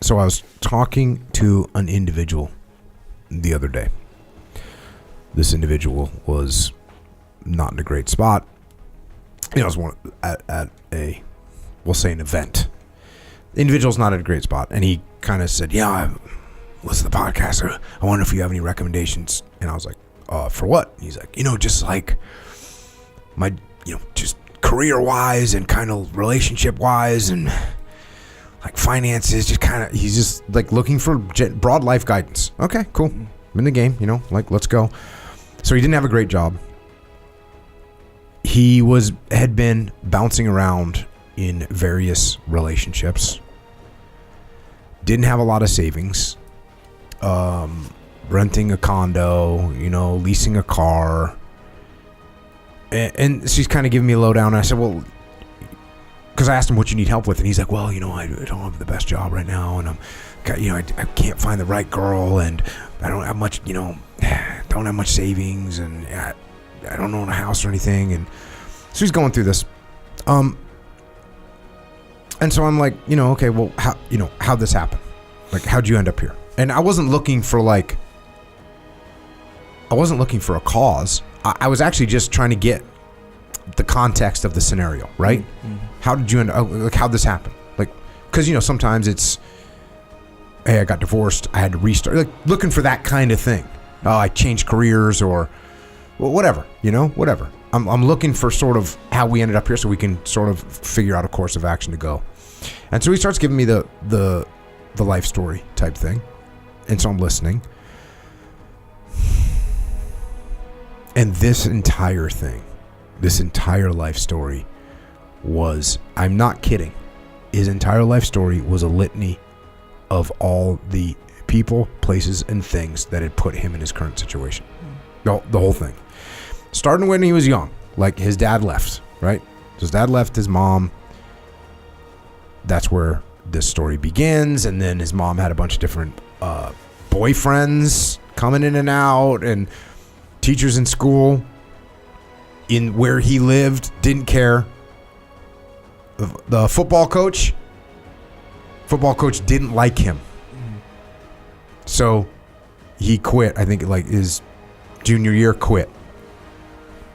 So I was talking to an individual the other day. This individual was not in a great spot. You know, it was at a, we'll say an event. The individual's not in a great spot. And he kind of said, yeah, I listen to the podcast. I wonder if you have any recommendations. And I was like, for what? And he's like, just like my, just career-wise and kind of relationship-wise and like finances, just kind of, he's just like looking for broad life guidance. Okay, cool. I'm in the game, like, let's go. So he didn't have a great job. He had been bouncing around in various relationships. Didn't have a lot of savings. Renting a condo, leasing a car. And she's kind of giving me a lowdown. And I said, well, because I asked him what you need help with. And he's like, well, I don't have the best job right now. And I can't find the right girl. And I don't have much, don't have much savings. And I don't own a house or anything. And so he's going through this. And so I'm like, okay, well, how'd this happen? Like, how'd you end up here? And I wasn't looking for a cause. I was actually just trying to get the context of the scenario, right? Mm-hmm. How did you end up, like, how'd this happen? Like, because, sometimes it's, hey, I got divorced, I had to restart, like, looking for that kind of thing. I changed careers or whatever, whatever. I'm looking for sort of how we ended up here so we can sort of figure out a course of action to go. And so he starts giving me the life story type thing. And so I'm listening. And this entire thing, this entire life story was, I'm not kidding, his entire life story was a litany of all the people, places, and things that had put him in his current situation. The whole thing. Starting when he was young, like his dad left, right? His dad left his mom. That's where this story begins. And then his mom had a bunch of different boyfriends coming in and out, and teachers in school, in where he lived, didn't care. The football coach didn't like him. So he quit. I think like his junior year, quit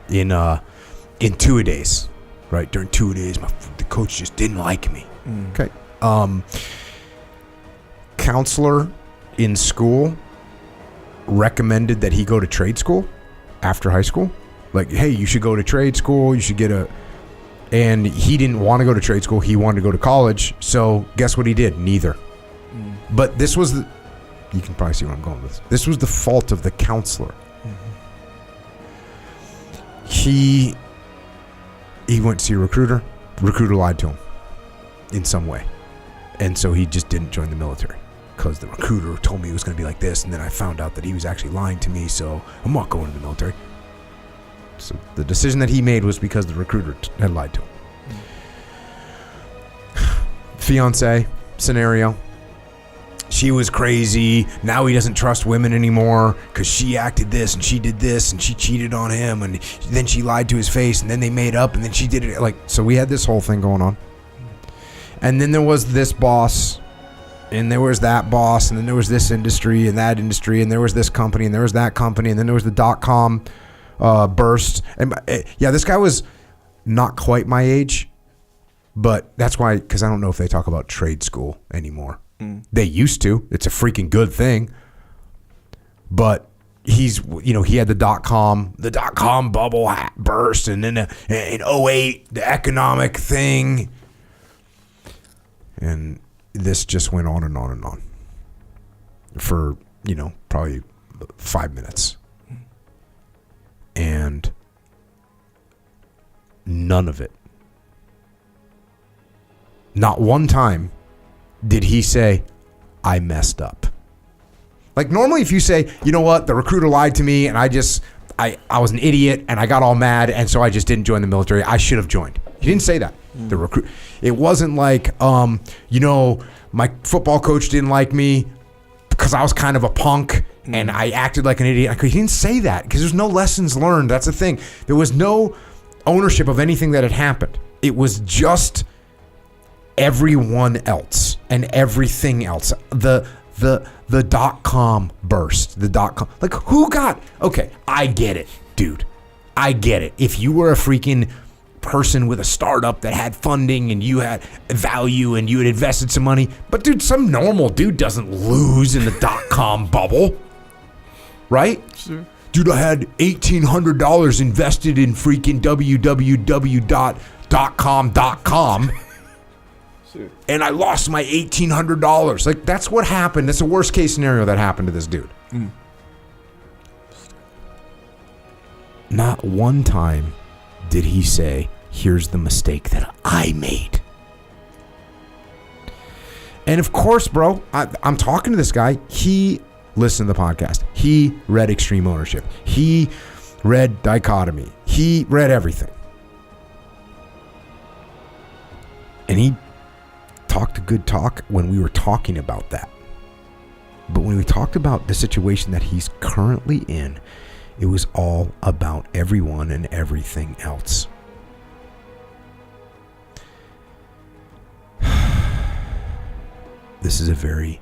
in 2-a-days, right? During 2-a-days, the coach just didn't like me. Okay. Counselor in school recommended that he go to trade school after high school. Like, hey, you should go to trade school. You should and he didn't want to go to trade school. He wanted to go to college. So guess what he did? Neither. But this was you can probably see where I'm going with this. This was the fault of the counselor. He went to see a recruiter. The recruiter lied to him in some way. And so he just didn't join the military because the recruiter told me it was going to be like this. And then I found out that he was actually lying to me. So I'm not going to the military. So the decision that he made was because the recruiter had lied to him. Fiance scenario. She was crazy. Now he doesn't trust women anymore because she acted this and she did this and she cheated on him and then she lied to his face and then they made up and then she did it. Like, so we had this whole thing going on. And then there was this boss and there was that boss and then there was this industry and that industry and there was this company and there was that company and then there was the .com burst. And yeah, this guy was not quite my age, but that's why, because I don't know if they talk about trade school anymore. They used to. It's a freaking good thing. But he's, he had the .com bubble burst, and then in 2008, the economic thing. And this just went on and on and on for, probably 5 minutes. And none of it, not one time did he say, I messed up. Like, normally if you say, you know what, the recruiter lied to me and I was an idiot and I got all mad and so I just didn't join the military, I should have joined. He didn't say that. It wasn't like, my football coach didn't like me because I was kind of a punk and I acted like an idiot. He didn't say that because there's no lessons learned. That's the thing. There was no ownership of anything that had happened. It was just everyone else. and everything else. The .com burst, like who got, okay, I get it, dude. I get it. If you were a freaking person with a startup that had funding and you had value and you had invested some money, but dude, some normal dude doesn't lose in the .com bubble, right? Sure. Dude, I had $1,800 invested in freaking www.com.com. Sure. And I lost my $1,800. Like, that's what happened. That's the worst case scenario that happened to this dude. Not one time did he say, here's the mistake that I made. And of course, bro, I'm talking to this guy. He listened to the podcast. He read Extreme Ownership. He read Dichotomy. He read everything. And he talked a good talk when we were talking about that. But when we talked about the situation that he's currently in, it was all about everyone and everything else. This is a very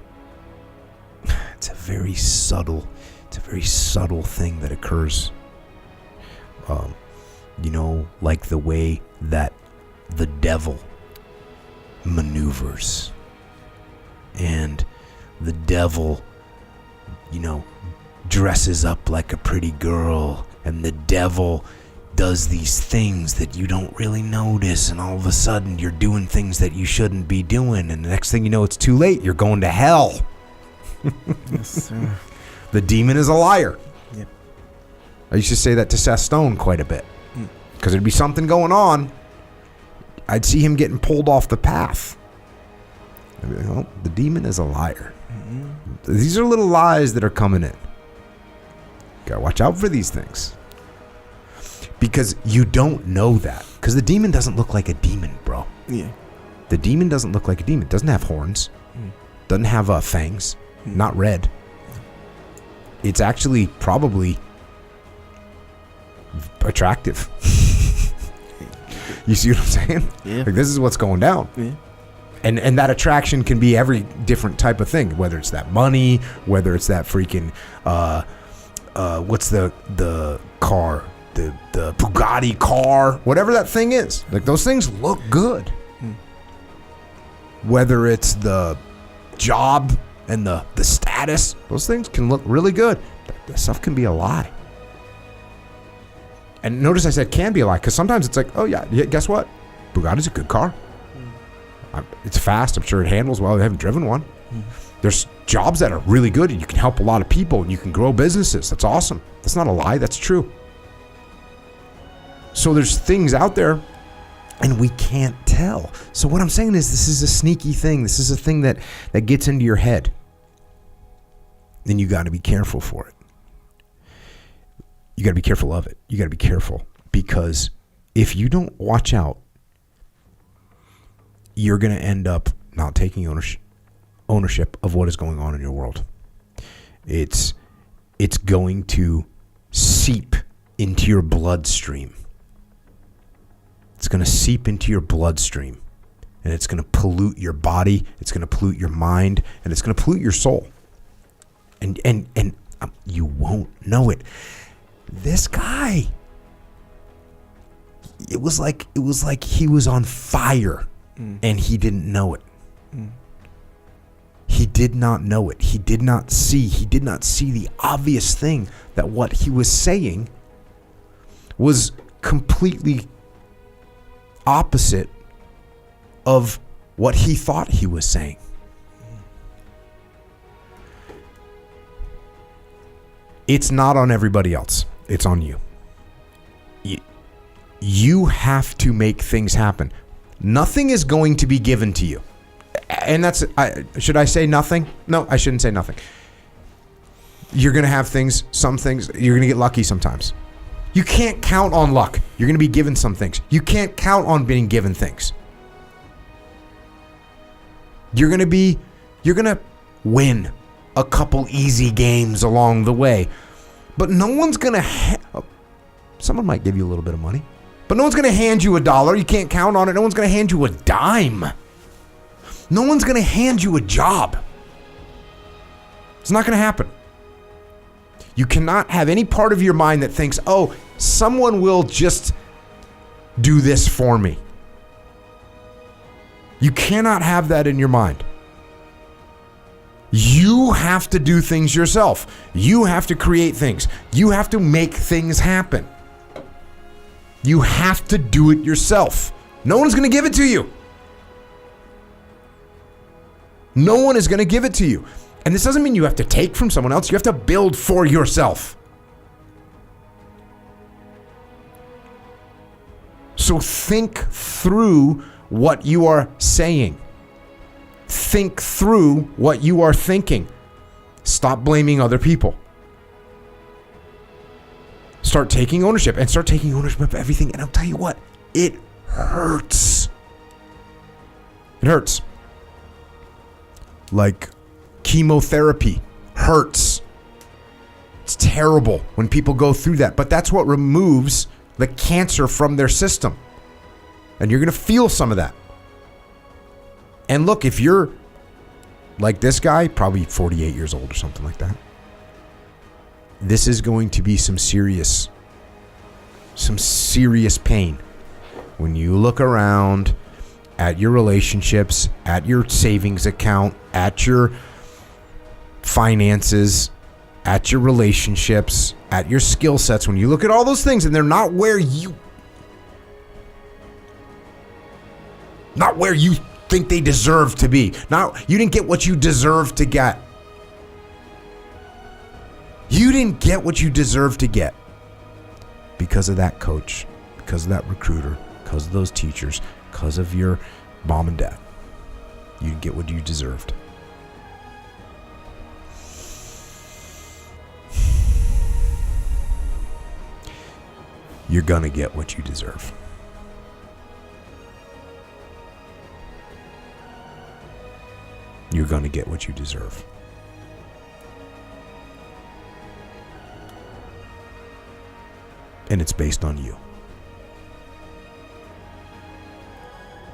subtle thing that occurs. Like the way that the devil maneuvers, and the devil, dresses up like a pretty girl, and the devil does these things that you don't really notice, and all of a sudden you're doing things that you shouldn't be doing, and the next thing you know, it's too late. You're going to hell. Yes, sir. The demon is a liar. Yep. I used to say that to Seth Stone quite a bit, because there'd be something going on. I'd see him getting pulled off the path. I'd be like, oh, the demon is a liar. Mm-hmm. These are little lies that are coming in. Gotta watch out for these things. Because you don't know that. Because the demon doesn't look like a demon, bro. Yeah. The demon doesn't look like a demon. It doesn't have horns. Doesn't have fangs. Not red. It's actually probably attractive. You see what I'm saying? Yeah. Like, this is what's going down. Yeah. And that attraction can be every different type of thing, whether it's that money, whether it's that freaking what's the car, the Bugatti car, whatever that thing is. Like, those things look good. Whether it's the job and the status, those things can look really good. That stuff can be a lie. And notice I said can be a lie, because sometimes it's like, oh yeah, guess what? Bugatti's a good car. It's fast. I'm sure it handles well. I haven't driven one. There's jobs that are really good, and you can help a lot of people, and you can grow businesses. That's awesome. That's not a lie. That's true. So there's things out there, and we can't tell. So what I'm saying is, this is a sneaky thing. This is a thing that gets into your head. Then you got to be careful for it. You got to be careful of it. You got to be careful, because if you don't watch out, you're going to end up not taking ownership of what is going on in your world. It's going to seep into your bloodstream. It's going to seep into your bloodstream, and it's going to pollute your body. It's going to pollute your mind, and it's going to pollute your soul. And you won't know it. This guy, it was like he was on fire, and he didn't know it. He did not know it. He did not see the obvious thing, that what he was saying was completely opposite of what he thought he was saying. It's not on everybody else. It's on you. You have to make things happen. Nothing is going to be given to you. And that's, should I say nothing? No, I shouldn't say nothing. You're going to have things, some things, you're going to get lucky sometimes. You can't count on luck. You're going to be given some things. You can't count on being given things. You're going to win a couple easy games along the way. But no one's going to, someone might give you a little bit of money, but no one's going to hand you $1. You can't count on it. No one's going to hand you a dime. No one's going to hand you a job. It's not going to happen. You cannot have any part of your mind that thinks, oh, someone will just do this for me. You cannot have that in your mind. You have to do things yourself. You have to create things. You have to make things happen. You have to do it yourself. No one's going to give it to you. No one is going to give it to you. And this doesn't mean you have to take from someone else. You have to build for yourself. So think through what you are saying. Think through what you are thinking. Stop blaming other people. Start taking ownership and start taking ownership of everything. And I'll tell you what, it hurts. It hurts. Like chemotherapy hurts. It's terrible when people go through that, but that's what removes the cancer from their system. And you're going to feel some of that. And look, if you're like this guy, probably 48 years old or something like that, this is going to be some serious pain. When you look around at your relationships, at your savings account, at your finances, at your relationships, at your skill sets, when you look at all those things and they're not where you think they deserve to be. You didn't get what you deserve to get. You didn't get what you deserve to get because of that coach, because of that recruiter, because of those teachers, because of your mom and dad. You didn't get what you deserved. You're gonna get what you deserve. You're gonna get what you deserve. And it's based on you.